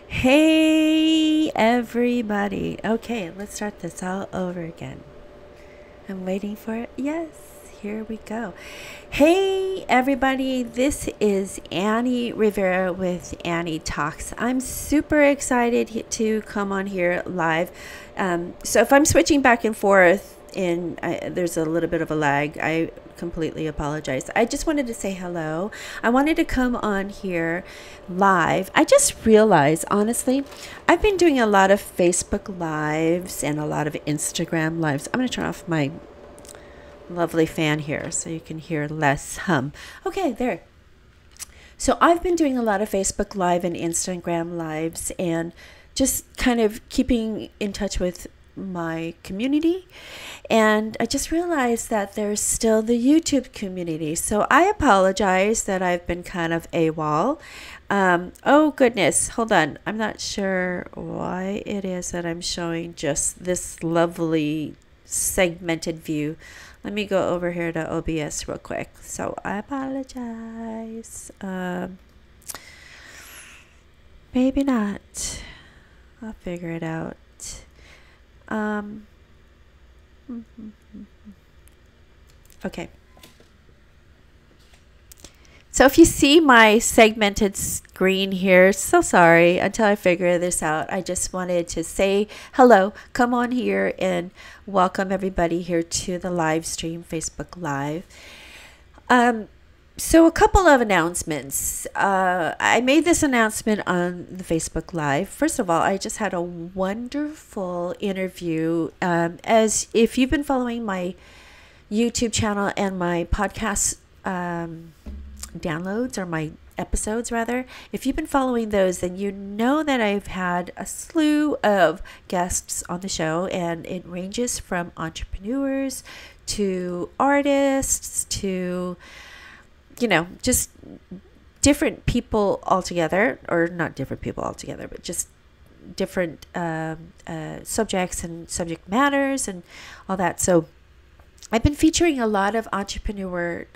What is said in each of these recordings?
Hey, everybody. Okay, let's start this all over again. I'm waiting for it. Yes, here we go. Hey, everybody. This is Annie Rivera with Annie Talks. I'm super excited to come on here live. So if I'm switching back and forth and there's a little bit of a lag, I completely apologize. I just wanted to say hello. I wanted to come on here live. I just realized, honestly, I've been doing a lot of Facebook lives and a lot of Instagram lives. I'm going to turn off my lovely fan here so you can hear less hum. Okay, there. So I've been doing a lot of Facebook live and Instagram lives and just kind of keeping in touch with my community. And I just realized that there's still the YouTube community. So I apologize that I've been kind of AWOL. Oh goodness, hold on. I'm not sure why it is that I'm showing just this lovely segmented view. Let me go over here to OBS real quick. So I apologize. Maybe not. I'll figure it out. Okay. So if you see my segmented screen here, so sorry until I figure this out. I just wanted to say hello, come on here and welcome everybody here to the live stream, Facebook Live. So a couple of announcements. I made this announcement on the Facebook Live. First of all, I just had a wonderful interview. As if you've been following my YouTube channel and my podcast downloads, or my episodes rather, if you've been following those, then you know that I've had a slew of guests on the show, and it ranges from entrepreneurs to artists to just different people altogether, or not different people altogether, but just different subjects and subject matters and all that. So I've been featuring a lot of entrepreneurs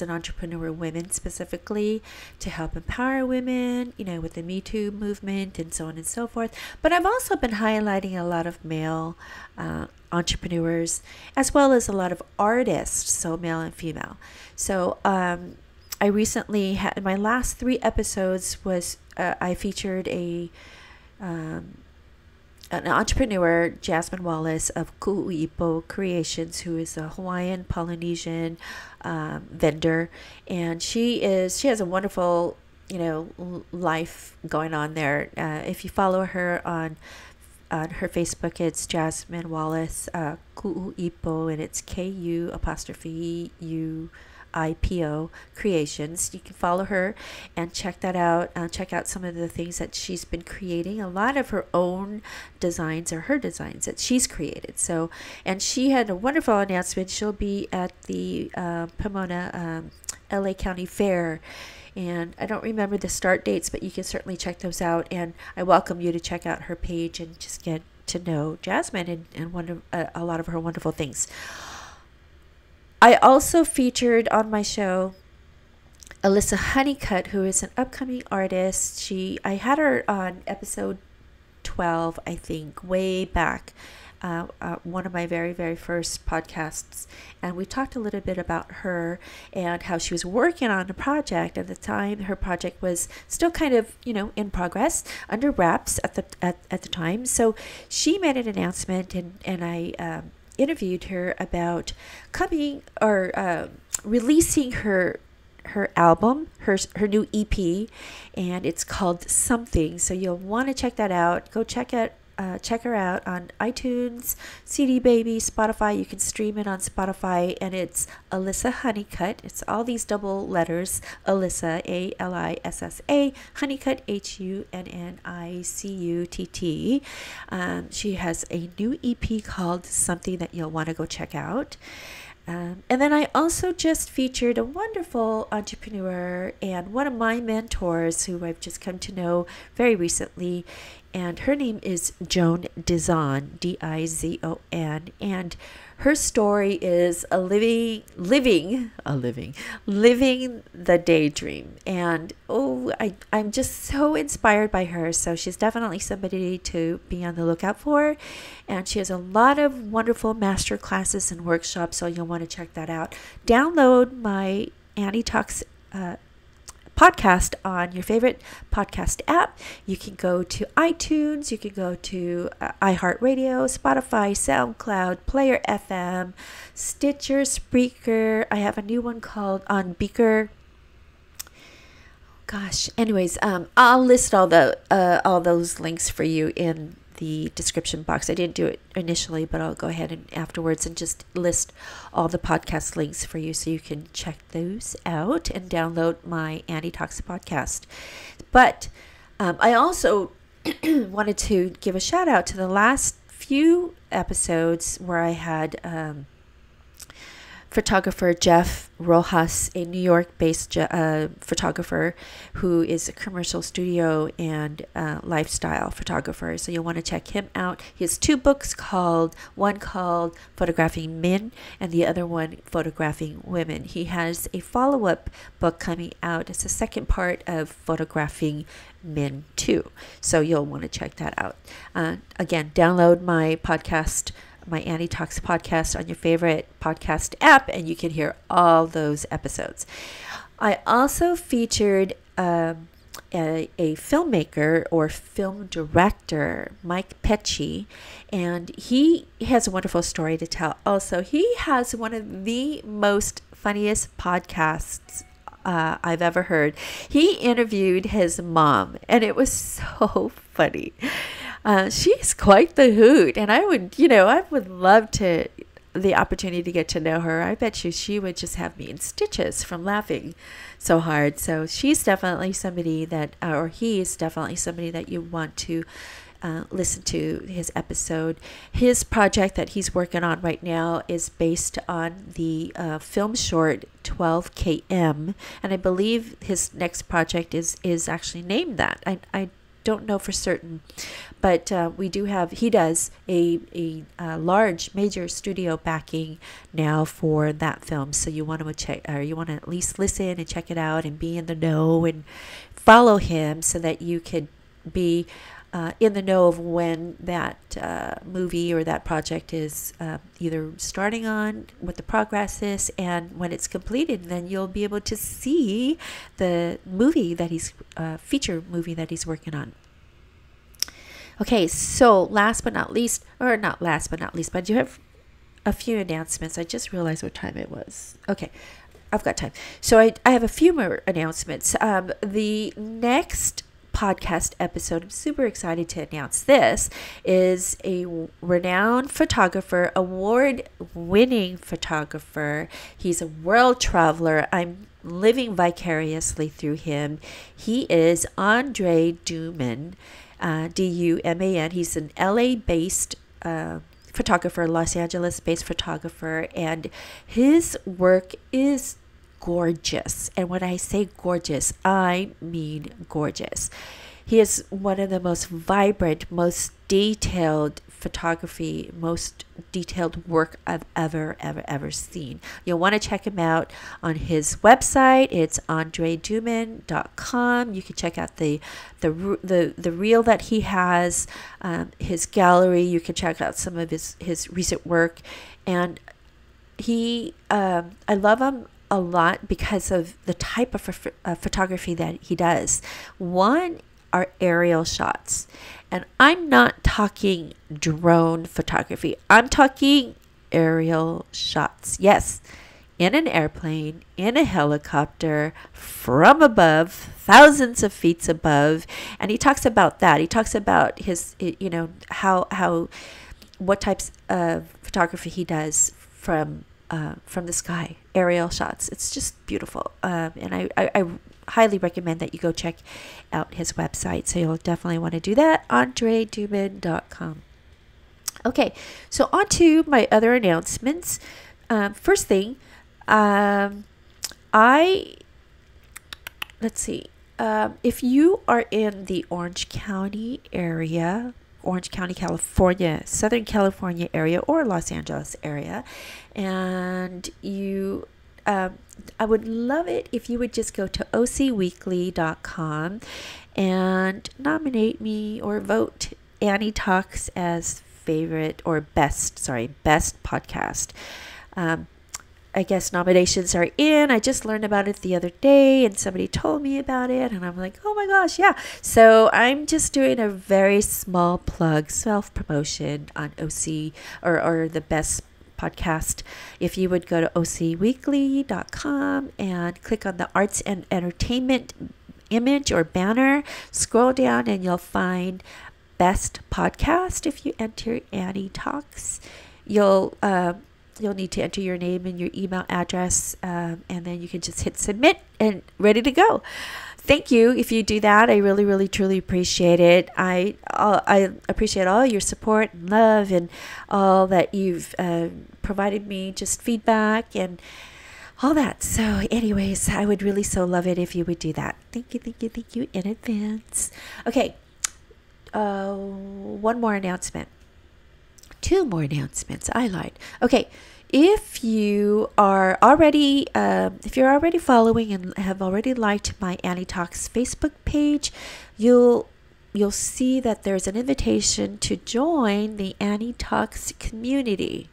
and entrepreneur women specifically to help empower women, with the Me Too movement and so on and so forth. But I've also been highlighting a lot of male entrepreneurs, as well as a lot of artists, so male and female. So I recently had, my last 3 episodes was I featured an entrepreneur, Jasmine Wallace of Ku'uipo Creations, who is a Hawaiian Polynesian vendor, and she has a wonderful life going on there. If you follow her on her Facebook, it's Jasmine Wallace Ku'uipo, and it's KU'UIPO Creations. You can follow her and check that out. Check out some of the things that she's been creating. A lot of her own designs are her designs that she's created. So, and she had a wonderful announcement. She'll be at the Pomona LA County Fair. And I don't remember the start dates, but you can certainly check those out. And I welcome you to check out her page and just get to know Jasmine and a lot of her wonderful things. I also featured on my show Alyssa Honeycutt, who is an upcoming artist. I had her on episode 12, I think, way back, one of my very, very first podcasts. And we talked a little bit about her and how she was working on a project. At the time, her project was still kind of, in progress, under wraps at the time. So she made an announcement, and I interviewed her about coming or releasing her album, her new EP, and it's called Something. So you'll want to check that out. Go check her out on iTunes, CD Baby, Spotify. You can stream it on Spotify, and it's Alyssa Honeycutt. It's all these double letters: Alyssa, ALISSA, Honeycutt, HUNNICUTT. She has a new EP called Something that you'll want to go check out. And then I also just featured a wonderful entrepreneur and one of my mentors who I've just come to know very recently. and her name is Joan Dizon, Dizon, and her story is living the daydream. And I'm just so inspired by her. So she's definitely somebody to be on the lookout for. And she has a lot of wonderful master classes and workshops, so you'll want to check that out. Download my Annie Talks podcast on your favorite podcast app. You can go to iTunes, you can go to iHeartRadio, Spotify, SoundCloud, Player FM, Stitcher, Spreaker. I have a new one called on Beaker. Gosh, anyways, I'll list all those links for you in the description box. I didn't do it initially, but I'll go ahead and afterwards and just list all the podcast links for you so you can check those out and download my Annie Talks podcast. But I also wanted to give a shout out to the last few episodes where I had photographer Jeff Rojas, a New York-based photographer who is a commercial studio and lifestyle photographer. So you'll want to check him out. He has two books one called Photographing Men and the other one Photographing Women. He has a follow-up book coming out. It's the second part of Photographing Men too. So you'll want to check that out. Again, download my podcast, my Annie Talks podcast on your favorite podcast app, and you can hear all those episodes. I also featured a filmmaker or film director, Mike Pecci, and he has a wonderful story to tell. Also, he has one of the most funniest podcasts I've ever heard. He interviewed his mom, and it was so funny. She's quite the hoot, and I would love the opportunity to get to know her. I bet you she would just have me in stitches from laughing so hard. So she's definitely somebody he is definitely somebody that you want to listen to his episode. His project that he's working on right now is based on the film short 12 km, and I believe his next project is actually named that. I don't know for certain, but he does a large major studio backing now for that film. So you want to at least listen and check it out and be in the know and follow him so that you could be in the know of when that movie or that project is either starting on, what the progress is, and when it's completed. Then you'll be able to see the movie that feature movie that he's working on. Okay, so last but not least, but I do have a few announcements. I just realized what time it was. Okay, I've got time. So I have a few more announcements. The next podcast episode, I'm super excited to announce this, is a renowned photographer, award-winning photographer. He's a world traveler. I'm living vicariously through him. He is Andre Duman. Duman. He's an LA-based photographer, Los Angeles-based photographer, and his work is gorgeous. And when I say gorgeous, I mean gorgeous. He is one of the most vibrant, most detailed photography, most detailed work I've ever seen. You'll want to check him out on his website. It's andreduman.com. You can check out the reel that he has, his gallery. You can check out some of his recent work, and I love him a lot because of the type of photography that he does. One are aerial shots, and I'm not talking drone photography. I'm talking aerial shots. Yes, in an airplane, in a helicopter, from above, thousands of feet above. And he talks about that. He talks about his, what types of photography he does from the sky, aerial shots. It's just beautiful. And I highly recommend that you go check out his website. So you'll definitely want to do that, andreduman.com. Okay, so on to my other announcements. First thing, let's see. if you are in the Orange County area, Orange County, California, Southern California area, or Los Angeles area, and I would love it if you would just go to ocweekly.com and nominate me or vote Annie Talks as favorite or best podcast. I guess nominations are in. I just learned about it the other day and somebody told me about it and I'm like, oh my gosh, yeah. So I'm just doing a very small plug, self-promotion on OC or the best podcast. If you would go to ocweekly.com and click on the arts and entertainment image or banner, scroll down and you'll find best podcast. If you enter Annie Talks, you'll need to enter your name and your email address, and then you can just hit submit and ready to go. Thank you if you do that. I really, really, truly appreciate it. I appreciate all your support and love and all that you've provided me, just feedback and all that. So anyways, I would really so love it if you would do that. Thank you in advance. Okay, one more announcement. Two more announcements. I lied. Okay, if you are already following and have already liked my Annie Talks Facebook page, you'll see that there's an invitation to join the Annie Talks community.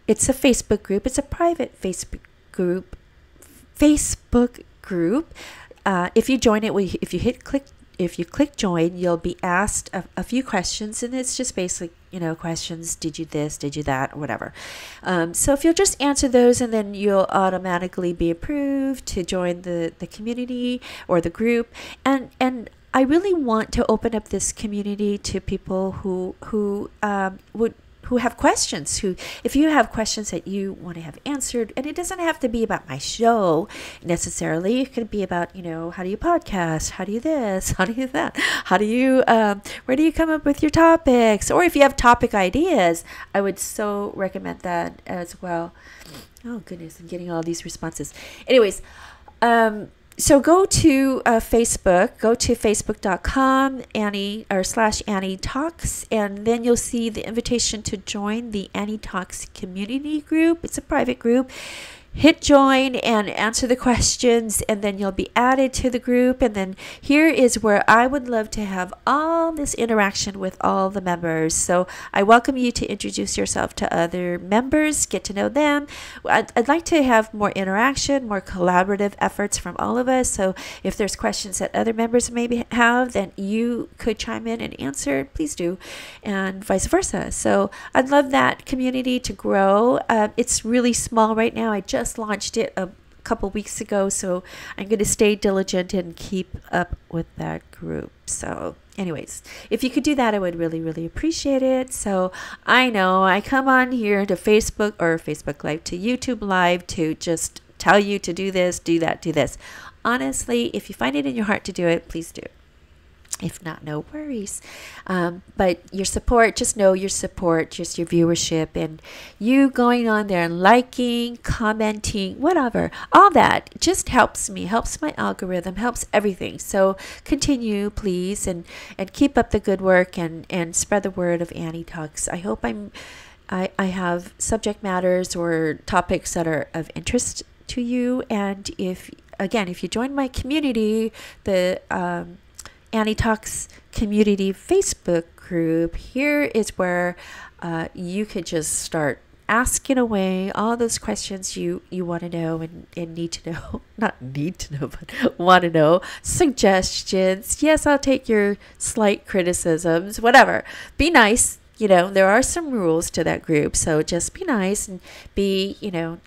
It's a Facebook group. It's a private Facebook group. If you join it, if you click join, you'll be asked a few questions, and it's just basic, questions. Did you this? Did you that? Whatever. So if you'll just answer those, and then you'll automatically be approved to join the community or the group. And I really want to open up this community to people who have questions, if you have questions that you want to have answered, and it doesn't have to be about my show necessarily. It could be about, how do you podcast? How do you this? How do you that? How do you, where do you come up with your topics? Or if you have topic ideas, I would so recommend that as well. Oh goodness, I'm getting all these responses. Anyways, so go to Facebook, go to facebook.com /Annie Talks, and then you'll see the invitation to join the Annie Talks community group. It's a private group. Hit join and answer the questions, and then you'll be added to the group. And then here is where I would love to have all this interaction with all the members. So I welcome you to introduce yourself to other members, get to know them. I'd like to have more interaction, more collaborative efforts from all of us. So if there's questions that other members maybe have, then you could chime in and answer, please do, and vice versa. So I'd love that community to grow. It's really small right now. I just launched it a couple weeks ago, so I'm going to stay diligent and keep up with that group. So anyways, if you could do that, I would really, really appreciate it. So I know I come on here to Facebook Live, to YouTube Live, to just tell you to do this, do that, do this. Honestly, if you find it in your heart to do it, please do. If not, no worries. But your support, just know your support, just your viewership, and you going on there and liking, commenting, whatever, all that just helps me, helps my algorithm, helps everything. So continue, please, and keep up the good work and spread the word of Annie Talks. I hope I have subject matters or topics that are of interest to you. And if you join my community, the Annie Talks community Facebook group, here is where you could just start asking away all those questions you want to know and need to know. Not need to know, but want to know. Suggestions. Yes, I'll take your slight criticisms, whatever. Be nice. There are some rules to that group, so just be nice and be,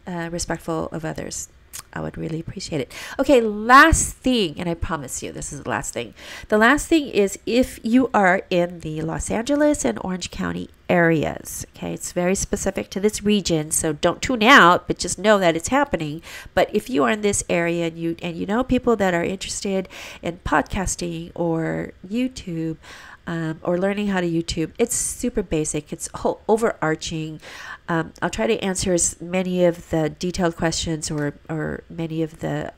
respectful of others. I would really appreciate it. Okay, last thing, and I promise you this is the last thing. The last thing is if you are in the Los Angeles and Orange County areas. Okay, it's very specific to this region, so don't tune out, but just know that it's happening. But if you are in this area and you know people that are interested in podcasting or YouTube, or learning how to YouTube, it's super basic. It's whole overarching. I'll try to answer as many of the detailed questions or many of the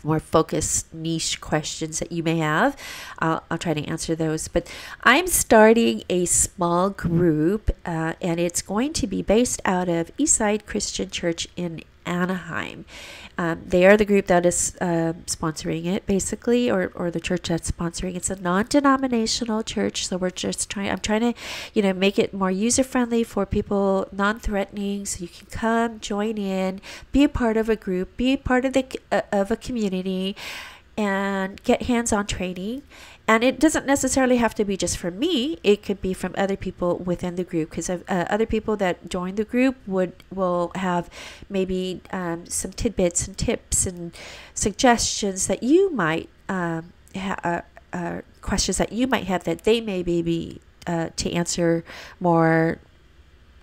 more focused niche questions that you may have. I'll try to answer those. But I'm starting a small group, and it's going to be based out of Eastside Christian Church in Anaheim. They are the group that is sponsoring it, basically, or the church that's sponsoring. It's a non-denominational church, so I'm trying to, make it more user-friendly for people, non-threatening, so you can come, join in, be a part of a group, be part of a community, and get hands-on training. And it doesn't necessarily have to be just from me. It could be from other people within the group, because other people that join the group will have maybe some tidbits and tips and suggestions that you might questions that you might have that they may be to answer more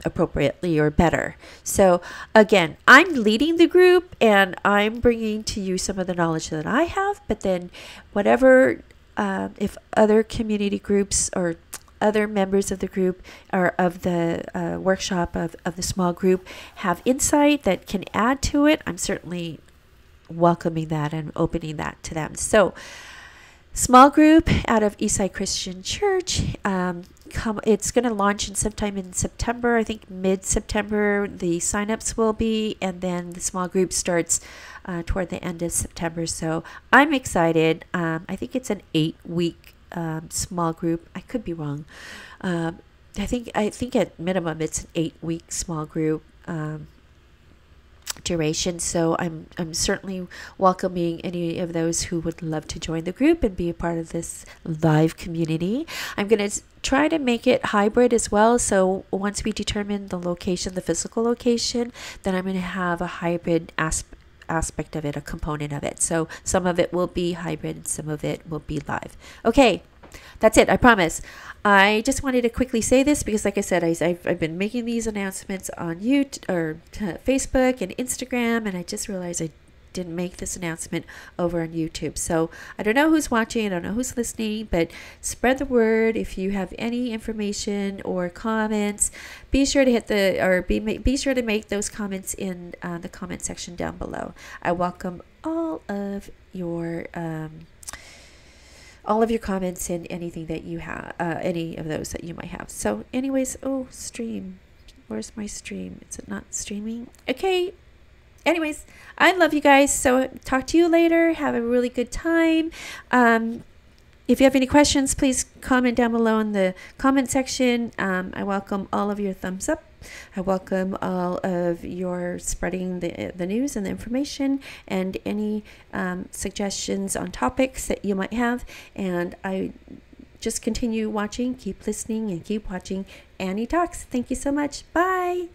appropriately or better. So again, I'm leading the group and I'm bringing to you some of the knowledge that I have, but then whatever if other community groups or other members of the group or of the workshop of the small group have insight that can add to it, I'm certainly welcoming that and opening that to them. So small group out of Eastside Christian Church. It's going to launch sometime in September. I think mid-September the signups will be, and then the small group starts toward the end of September. So I'm excited. I think it's an 8-week small group. I could be wrong. I think at minimum it's an 8-week small group duration. So I'm certainly welcoming any of those who would love to join the group and be a part of this live community. I'm going to try to make it hybrid as well. So once we determine the location, the physical location, then I'm going to have a hybrid aspect of it, a component of it. So some of it will be hybrid and some of it will be live. Okay, that's it. I promise. I just wanted to quickly say this because, like I said, I've been making these announcements on YouTube or Facebook and Instagram, and I just realized I didn't make this announcement over on YouTube. So I don't know who's watching, I don't know who's listening, but spread the word. If you have any information or comments, be sure to be sure to make those comments in the comment section down below. I welcome all of your comments and anything that you have, any of those that you might have. So anyways, stream. Where's my stream? Is it not streaming? Okay. Anyways, I love you guys. So talk to you later. Have a really good time. If you have any questions, please comment down below in the comment section. I welcome all of your thumbs up. I welcome all of your spreading the news and the information and any suggestions on topics that you might have. And I just continue watching, keep listening, and keep watching Annie Talks. Thank you so much. Bye.